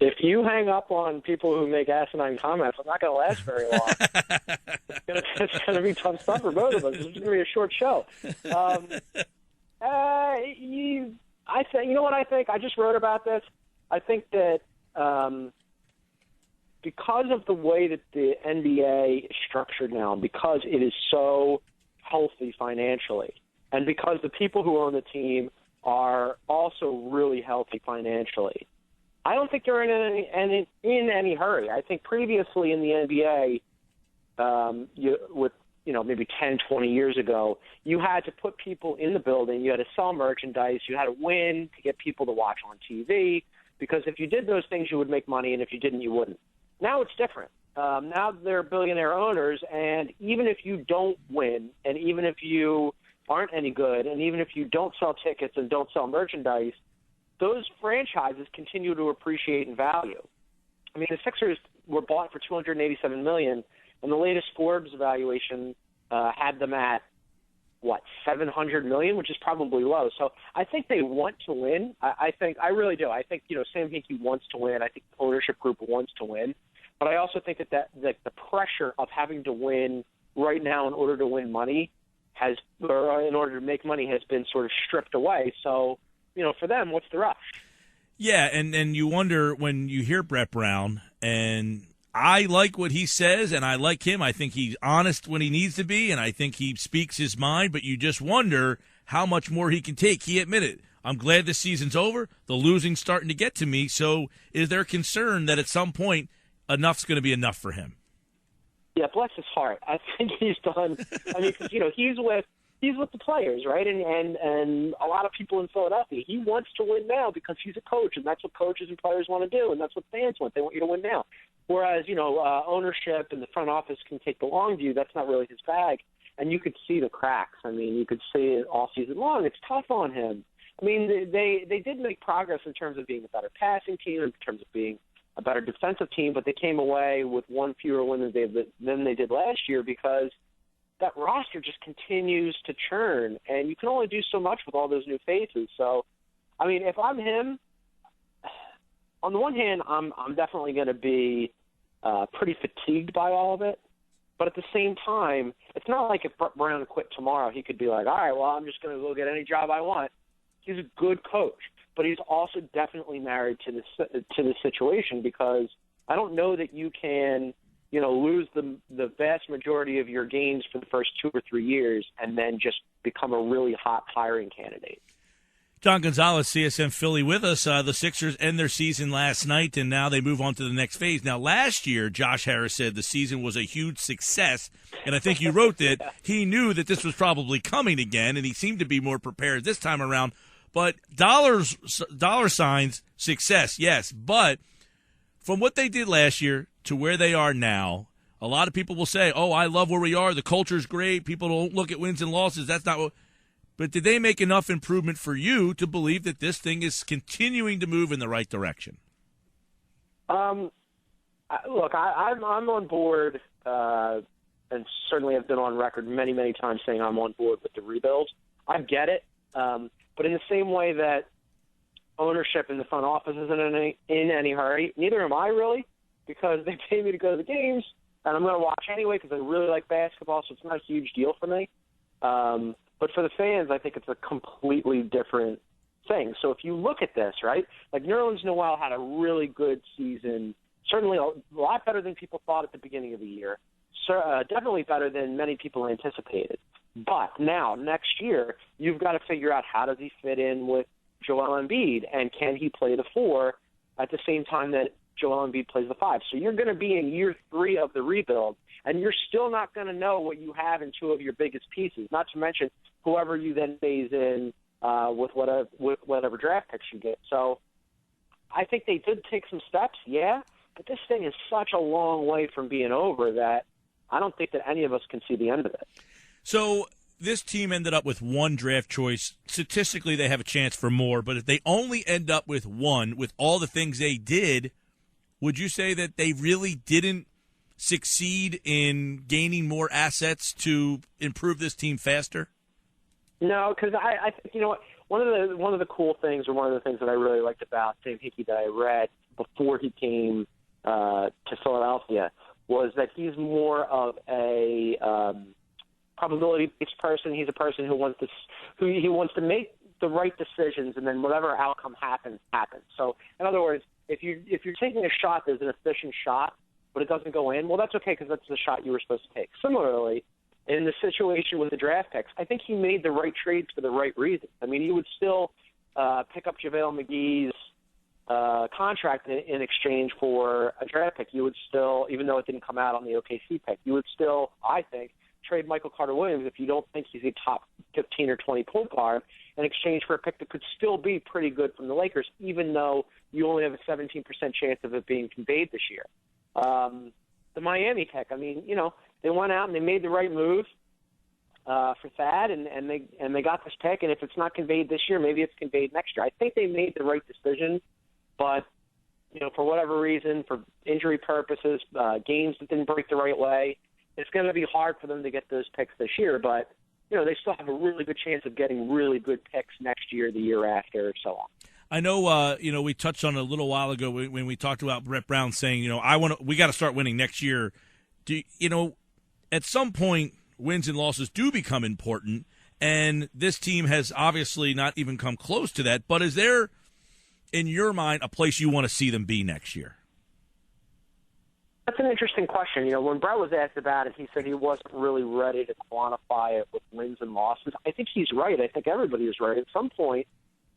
If you hang up on people who make asinine comments, I'm not going to last very long. It's going to be tough stuff for both of us. It's going to be a short show. I think, you know what I think? I just wrote about this. I think that because of the way that the NBA is structured now, because it is so healthy financially, and because the people who own the team are also really healthy financially, I don't think they're in any hurry. I think previously in the NBA, maybe 10, 20 years ago, you had to put people in the building. You had to sell merchandise. You had to win to get people to watch on TV, because if you did those things, you would make money, and if you didn't, you wouldn't. Now it's different. Now they're billionaire owners, and even if you don't win, and even if you aren't any good, and even if you don't sell tickets and don't sell merchandise, those franchises continue to appreciate in value. I mean, the Sixers were bought for $287 million, and the latest Forbes evaluation had them at, $700 million, which is probably low. So I think they want to win. I really do. I think, Sam Hinkie wants to win. I think the ownership group wants to win. But I also think that the pressure of having to win right now in order to win money in order to make money has been sort of stripped away. So, for them, what's the rush? Yeah, and you wonder when you hear Brett Brown, and I like what he says, and I like him. I think he's honest when he needs to be, and I think he speaks his mind, but you just wonder how much more he can take. He admitted, I'm glad this season's over. The losing's starting to get to me. So is there concern that at some point enough's going to be enough for him? Yeah, bless his heart. I think he's done. I mean, because, he's with the players, right? And a lot of people in Philadelphia, he wants to win now because he's a coach, and that's what coaches and players want to do, and that's what fans want. They want you to win now. Whereas, ownership and the front office can take the long view. That's not really his bag. And you could see the cracks. I mean, you could see it all season long. It's tough on him. I mean, they did make progress in terms of being a better passing team, in terms of being a better defensive team, but they came away with one fewer win than they did last year because that roster just continues to churn, and you can only do so much with all those new faces. So, I mean, if I'm him, on the one hand, I'm definitely going to be pretty fatigued by all of it. But at the same time, it's not like if Brett Brown quit tomorrow, he could be like, all right, well, I'm just going to go get any job I want. He's a good coach, but he's also definitely married to the situation, because I don't know that you can, lose the vast majority of your gains for the first 2 or 3 years and then just become a really hot hiring candidate. John Gonzalez, CSM Philly, with us. The Sixers end their season last night, and now they move on to the next phase. Now, last year, Josh Harris said the season was a huge success, and I think you wrote that he knew that this was probably coming again, and he seemed to be more prepared this time around. But dollar signs, success, yes. But from what they did last year to where they are now, a lot of people will say, oh, I love where we are. The culture's great. People don't look at wins and losses. That's not what. But did they make enough improvement for you to believe that this thing is continuing to move in the right direction? Look, I'm on board, and certainly have been on record many, many times saying I'm on board with the rebuild. I get it. But in the same way that ownership in the front office isn't in any hurry, neither am I really, because they pay me to go to the games, and I'm going to watch anyway because I really like basketball, so it's not a huge deal for me. But for the fans, I think it's a completely different thing. So if you look at this, right, like Nerlens Noel had a really good season, certainly a lot better than people thought at the beginning of the year, definitely better than many people anticipated. But now, next year, you've got to figure out how does he fit in with Joel Embiid, and can he play the 4 at the same time that Joel Embiid plays the 5? So you're going to be in year 3 of the rebuild, and you're still not going to know what you have in 2 of your biggest pieces, not to mention whoever you then phase in with whatever draft picks you get. So I think they did take some steps, yeah, but this thing is such a long way from being over that I don't think that any of us can see the end of it. So this team ended up with 1 draft choice. Statistically, they have a chance for more, but if they only end up with 1, with all the things they did, would you say that they really didn't succeed in gaining more assets to improve this team faster? No, because I think, one of the cool things, or one of the things that I really liked about Sam Hickey that I read before he came to Philadelphia was that he's more of a probability-based person. He's a person who wants to make the right decisions, and then whatever outcome happens. So, in other words, if you're taking a shot that's an efficient shot, but it doesn't go in, well, that's okay because that's the shot you were supposed to take. Similarly, in the situation with the draft picks, I think he made the right trades for the right reasons. I mean, he would still pick up JaVale McGee's contract in exchange for a draft pick. You would still, even though it didn't come out on the OKC pick, you would still, I think, trade Michael Carter-Williams if you don't think he's a top 15 or 20 point guard in exchange for a pick that could still be pretty good from the Lakers, even though you only have a 17% chance of it being conveyed this year. The Miami pick, I mean, they went out and they made the right move for Thad, and they got this pick. And if it's not conveyed this year, maybe it's conveyed next year. I think they made the right decision, but for whatever reason, for injury purposes, games that didn't break the right way, it's going to be hard for them to get those picks this year. But they still have a really good chance of getting really good picks next year, the year after, so on. I know, we touched on it a little while ago when we talked about Brett Brown saying, we got to start winning next year. At some point, wins and losses do become important, and this team has obviously not even come close to that. But is there, in your mind, a place you want to see them be next year? That's an interesting question. When Brett was asked about it, he said he wasn't really ready to quantify it with wins and losses. I think he's right. I think everybody is right. At some point,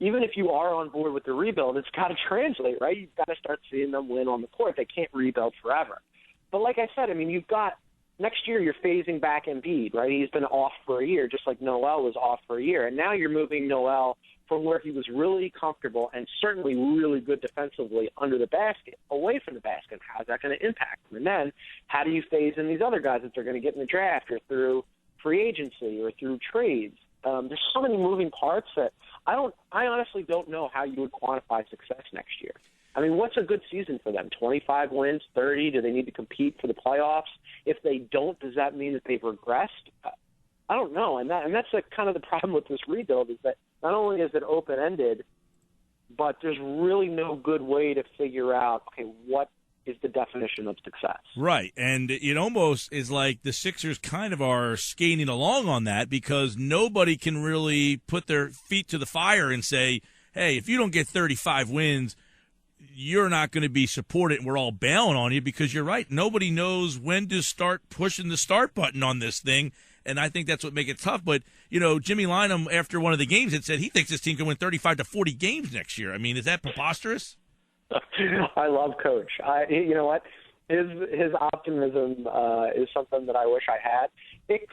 even if you are on board with the rebuild, it's got to translate, right? You've got to start seeing them win on the court. They can't rebuild forever. But like I said, I mean, you've got next year you're phasing back Embiid, right? He's been off for a year, just like Noel was off for a year. And now you're moving Noel from where he was really comfortable and certainly really good defensively under the basket, away from the basket. How's that going to impact him? And then how do you phase in these other guys that they're going to get in the draft or through free agency or through trades? There's so many moving parts that I honestly don't know how you would quantify success next year. I mean, what's a good season for them? 25 wins, 30? Do they need to compete for the playoffs? If they don't, does that mean that they've regressed? I don't know. And that's kind of the problem with this rebuild is that not only is it open-ended, but there's really no good way to figure out, okay, what is the definition of success. Right, and it almost is like the Sixers kind of are skating along on that because nobody can really put their feet to the fire and say, hey, if you don't get 35 wins, you're not going to be supported and we're all bailing on you because you're right. Nobody knows when to start pushing the start button on this thing, and I think that's what makes it tough. But, Jimmy Lynam, after one of the games, had said he thinks this team can win 35 to 40 games next year. I mean, is that preposterous? I love Coach. You know what? His optimism is something that I wish I had. It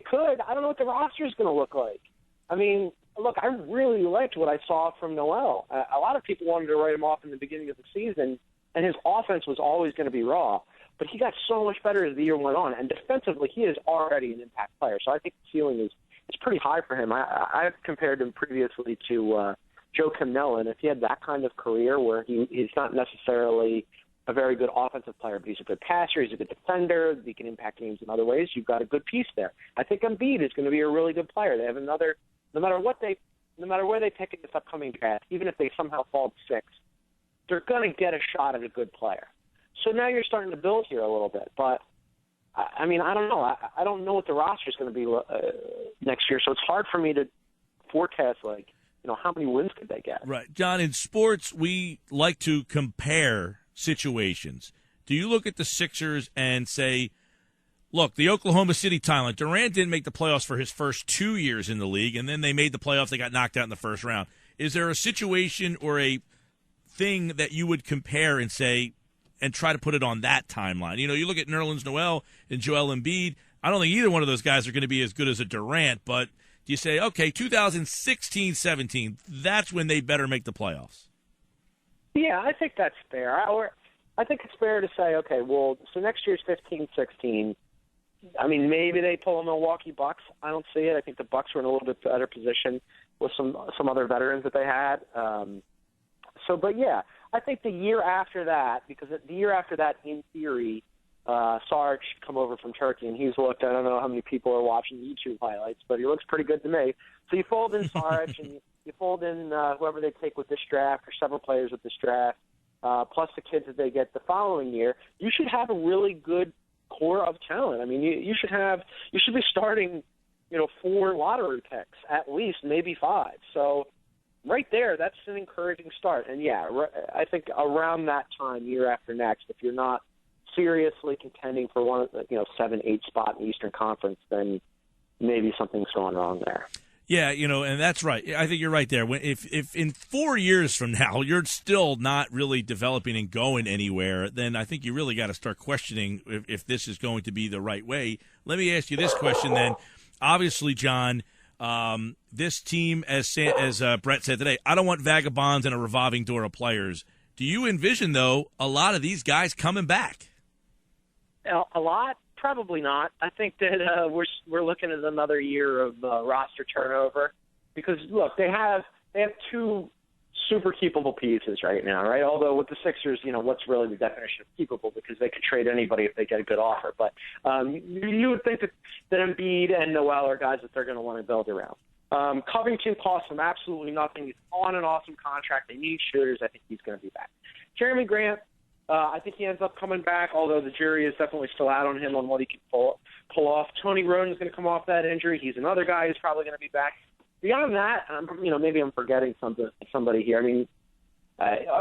could. I don't know what the roster is going to look like. I mean, look, I really liked what I saw from Noel. A lot of people wanted to write him off in the beginning of the season, and his offense was always going to be raw. But he got so much better as the year went on, and defensively, he is already an impact player. So I think the ceiling is pretty high for him. I've compared him previously to Joe Kimnell, and if he had that kind of career where he's not necessarily a very good offensive player, but he's a good passer, he's a good defender, he can impact games in other ways, you've got a good piece there. I think Embiid is going to be a really good player. They have another, no matter where they pick in this upcoming draft, even if they somehow fall to 6, they're going to get a shot at a good player. So now you're starting to build here a little bit, but I mean, I don't know. I don't know what the roster is going to be next year, so it's hard for me to forecast, how many wins could they get? Right. John, in sports, we like to compare situations. Do you look at the Sixers and say, look, the Oklahoma City talent, Durant didn't make the playoffs for his first 2 years in the league, and then they made the playoffs, they got knocked out in the first round. Is there a situation or a thing that you would compare and say, and try to put it on that timeline? You look at Nerlens Noel and Joel Embiid. I don't think either one of those guys are going to be as good as a Durant, but do you say, okay, 2016-17, that's when they better make the playoffs? Yeah, I think that's fair. I think it's fair to say, okay, well, so next year's 15-16. I mean, maybe they pull a Milwaukee Bucks. I don't see it. I think the Bucks were in a little bit better position with some other veterans that they had. But yeah, I think the year after that, because the year after that, in theory, Sarge come over from Turkey, and he's looked, I don't know how many people are watching YouTube highlights, but he looks pretty good to me. So you fold in Sarge, and you fold in whoever they take with this draft, or several players with this draft, plus the kids that they get the following year, you should have a really good core of talent. I mean, you should be starting, 4 lottery picks at least, maybe 5. So right there, that's an encouraging start. And yeah, I think around that time, year after next, if you're not seriously contending for one of the 7-8 spot in the Eastern Conference, then maybe something's going wrong there. Yeah, and that's right. I think you're right there. If in 4 years from now you're still not really developing and going anywhere, then I think you really got to start questioning if this is going to be the right way. Let me ask you this question then. Obviously, John, this team, as Brett said today, I don't want vagabonds and a revolving door of players. Do you envision, though, a lot of these guys coming back? A lot? Probably not. I think that we're looking at another year of roster turnover because, look, they have 2 super keepable pieces right now, right? Although with the Sixers, what's really the definition of keepable because they could trade anybody if they get a good offer. But you would think that Embiid and Noel are guys that they're going to want to build around. Covington costs them absolutely nothing. He's on an awesome contract. They need shooters. I think he's going to be back. Jeremy Grant, I think he ends up coming back, although the jury is definitely still out on him on what he can pull off. Tony Roden's going to come off that injury. He's another guy who's probably going to be back. Beyond that, maybe I'm forgetting somebody here. I mean,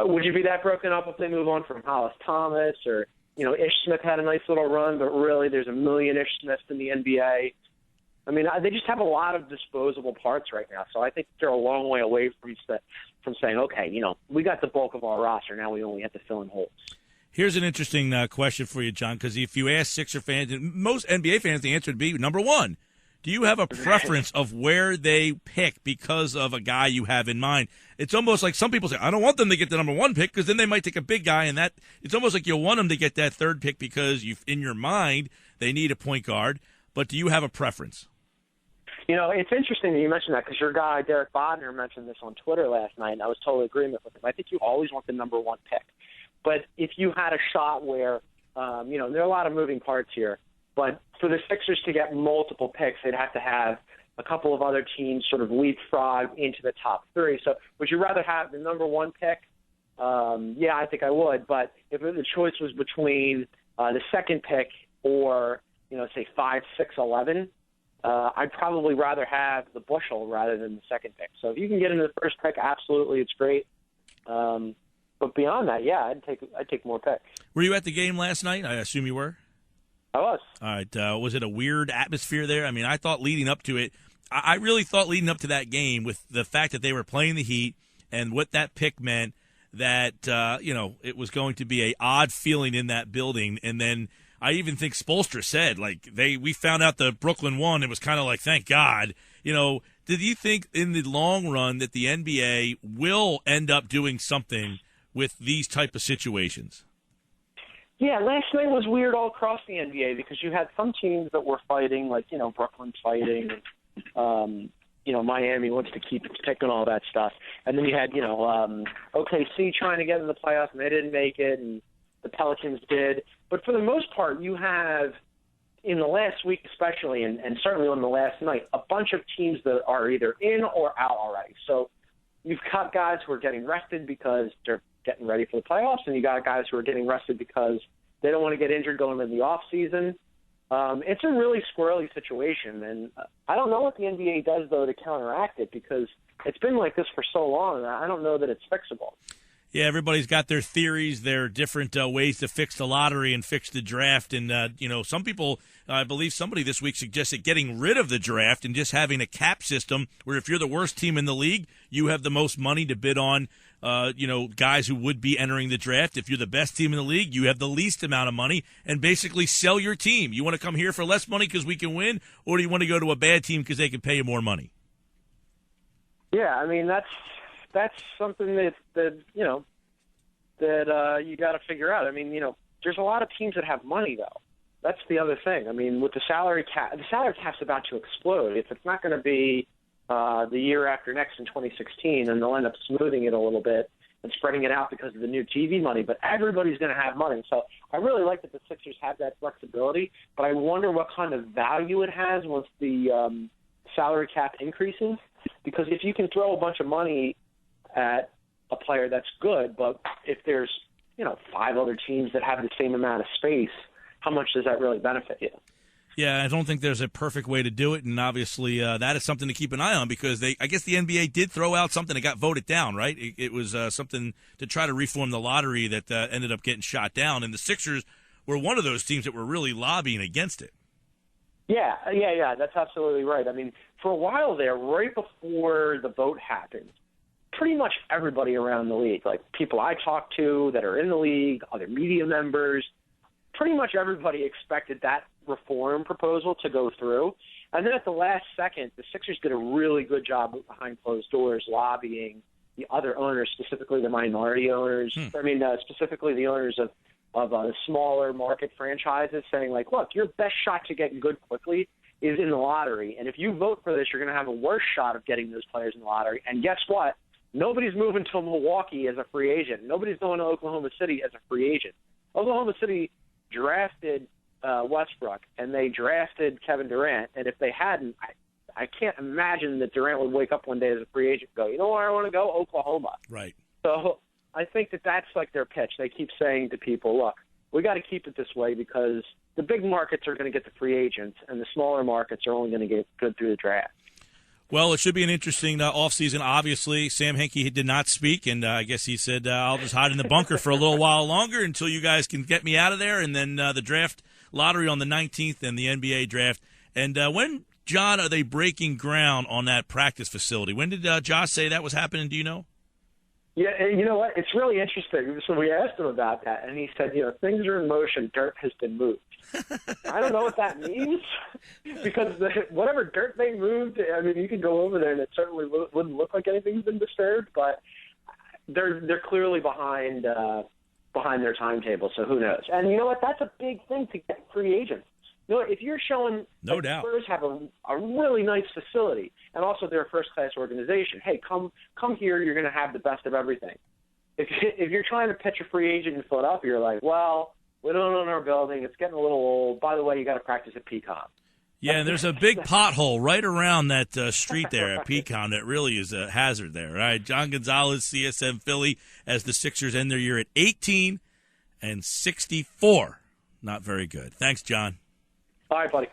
would you be that broken up if they move on from Hollis Thomas or, Ish Smith had a nice little run, but really there's a million Ish Smiths in the NBA. I mean, they just have a lot of disposable parts right now, so I think they're a long way away from saying, okay, we got the bulk of our roster, now we only have to fill in holes. Here's an interesting question for you, John, because if you ask Sixer fans, and most NBA fans, the answer would be, number one, do you have a preference of where they pick because of a guy you have in mind? It's almost like some people say, I don't want them to get the number 1 pick because then they might take a big guy, and that it's almost like you want them to get that 3rd pick because in your mind they need a point guard. But do you have a preference? It's interesting that you mentioned that because your guy, Derek Bodner, mentioned this on Twitter last night, and I was totally in agreement with him. I think you always want the number 1 pick. But if you had a shot where, there are a lot of moving parts here, but for the Sixers to get multiple picks, they'd have to have a couple of other teams sort of leapfrog into the top 3. So would you rather have the number 1 pick? Yeah, I think I would. But if the choice was between the 2nd pick or, say 5, 6, 11, I'd probably rather have the bushel rather than the 2nd pick. So if you can get into the 1st pick, absolutely, it's great. But beyond that, yeah, I'd take more picks. Were you at the game last night? I assume you were. I was. All right. Was it a weird atmosphere there? I mean, I thought leading up to it, I really thought leading up to that game with the fact that they were playing the Heat and what that pick meant, that it was going to be a odd feeling in that building. And then I even think Spoelstra said, we found out the Brooklyn won. It was kind of like, thank God. Did you think in the long run that the NBA will end up doing something with these type of situations? Yeah, last night was weird all across the NBA because you had some teams that were fighting, like, Brooklyn fighting, Miami wants to keep its pick and all that stuff. And then you had, OKC trying to get in the playoffs and they didn't make it, and the Pelicans did. But for the most part, you have, in the last week especially, and certainly on the last night, a bunch of teams that are either in or out already. So you've got guys who are getting rested because they're getting ready for the playoffs, and you got guys who are getting rested because they don't want to get injured going into the off season. It's a really squirrely situation, and I don't know what the NBA does, though, to counteract it because it's been like this for so long, and I don't know that it's fixable. Yeah, everybody's got their theories, their different ways to fix the lottery and fix the draft. And, some people, I believe somebody this week suggested getting rid of the draft and just having a cap system where if you're the worst team in the league, you have the most money to bid on, guys who would be entering the draft. If you're the best team in the league, you have the least amount of money and basically sell your team. You want to come here for less money because we can win, or do you want to go to a bad team because they can pay you more money? Yeah, I mean, that's something that you got to figure out. I mean, there's a lot of teams that have money, though. That's the other thing. I mean, with the salary cap's about to explode. If it's not going to be the year after next in 2016, and they'll end up smoothing it a little bit and spreading it out because of the new TV money. But everybody's going to have money. So I really like that the Sixers have that flexibility, but I wonder what kind of value it has once the salary cap increases. Because if you can throw a bunch of money at a player, that's good, but if there's 5 other teams that have the same amount of space, how much does that really benefit you? Yeah, I don't think there's a perfect way to do it, and obviously that is something to keep an eye on because I guess the NBA did throw out something that got voted down, right? It was something to try to reform the lottery that ended up getting shot down, and the Sixers were one of those teams that were really lobbying against it. Yeah, that's absolutely right. I mean, for a while there, right before the vote happened, pretty much everybody around the league, like people I talked to that are in the league, other media members, pretty much everybody expected that reform proposal to go through. And then at the last second, the Sixers did a really good job behind closed doors lobbying the other owners, specifically the minority owners. Specifically the owners of smaller market franchises, saying, like, look, your best shot to get good quickly is in the lottery. And if you vote for this, you're going to have a worse shot of getting those players in the lottery. And guess what? Nobody's moving to Milwaukee as a free agent. Nobody's going to Oklahoma City as a free agent. Oklahoma City drafted Westbrook, and they drafted Kevin Durant. And if they hadn't, I can't imagine that Durant would wake up one day as a free agent and go, you know where I want to go? Oklahoma. Right. So I think that's like their pitch. They keep saying to people, look, we got to keep it this way because the big markets are going to get the free agents, and the smaller markets are only going to get good through the draft. Well, it should be an interesting offseason. Obviously, Sam Hinkie did not speak, and I guess he said, I'll just hide in the bunker for a little while longer until you guys can get me out of there, and then the draft lottery on the 19th and the NBA draft. And when, John, are they breaking ground on that practice facility? When did Josh say that was happening? Do you know? Yeah, you know what? It's really interesting. So we asked him about that, and he said, things are in motion. Dirt has been moved. I don't know what that means because whatever dirt they moved, I mean, you can go over there and it certainly wouldn't look like anything's been disturbed, but they're clearly behind their timetable, so who knows? And you know what? That's a big thing to get free agents. If you're showing no doubt Spurs have a really nice facility, and also they're a first-class organization, hey, come here, you're going to have the best of everything. If you're trying to pitch a free agent in Philadelphia, you're like, well, we don't own our building. It's getting a little old. By the way, you got to practice at Pecan. Yeah, and there's a big pothole right around that street there at Pecan that really is a hazard there. All right, John Gonzalez, CSM Philly, as the Sixers end their year at 18-64. Not very good. Thanks, John. All right, buddy.